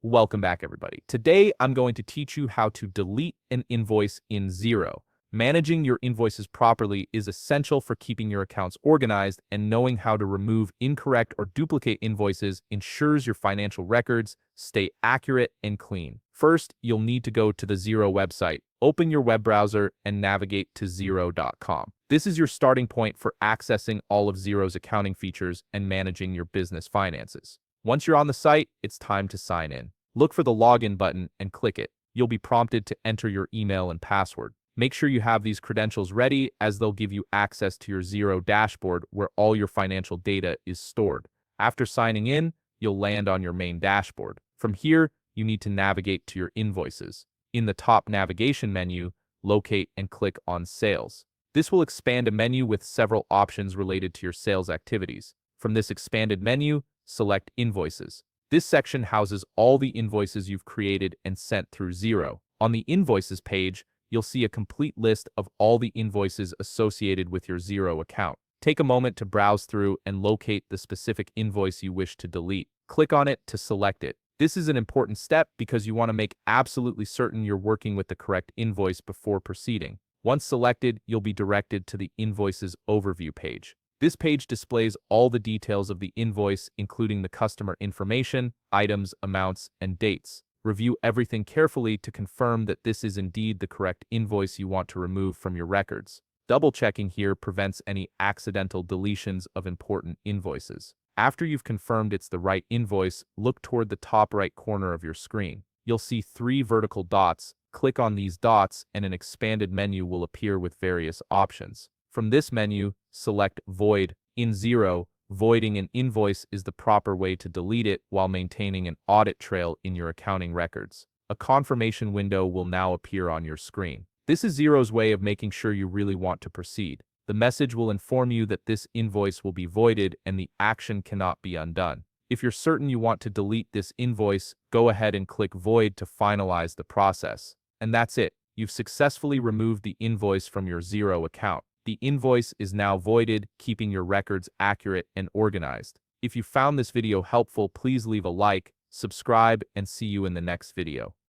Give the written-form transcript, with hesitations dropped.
Welcome back, everybody. Today, I'm going to teach you how to delete an invoice in Xero. Managing your invoices properly is essential for keeping your accounts organized, and knowing how to remove incorrect or duplicate invoices ensures your financial records stay accurate and clean. First, you'll need to go to the Xero website. Open your web browser and navigate to Xero.com. This is your starting point for accessing all of Xero's accounting features and managing your business finances. Once you're on the site, it's time to sign in. Look for the login button and click it. You'll be prompted to enter your email and password. Make sure you have these credentials ready, as they'll give you access to your Xero dashboard where all your financial data is stored. After signing in, you'll land on your main dashboard. From here, you need to navigate to your invoices. In the top navigation menu, locate and click on Sales. This will expand a menu with several options related to your sales activities. From this expanded menu, select Invoices. This section houses all the invoices you've created and sent through Xero. On the Invoices page, you'll see a complete list of all the invoices associated with your Xero account. Take a moment to browse through and locate the specific invoice you wish to delete. Click on it to select it. This is an important step because you want to make absolutely certain you're working with the correct invoice before proceeding. Once selected, you'll be directed to the Invoices Overview page. This page displays all the details of the invoice, including the customer information, items, amounts, and dates. Review everything carefully to confirm that this is indeed the correct invoice you want to remove from your records. Double-checking here prevents any accidental deletions of important invoices. After you've confirmed it's the right invoice, look toward the top right corner of your screen. You'll see 3 vertical dots. Click on these dots and an expanded menu will appear with various options. From this menu, select Void. In Xero, voiding an invoice is the proper way to delete it while maintaining an audit trail in your accounting records. A confirmation window will now appear on your screen. This is Xero's way of making sure you really want to proceed. The message will inform you that this invoice will be voided and the action cannot be undone. If you're certain you want to delete this invoice, go ahead and click Void to finalize the process. And that's it. You've successfully removed the invoice from your Xero account. The invoice is now voided, keeping your records accurate and organized. If you found this video helpful, please leave a like, subscribe, and see you in the next video.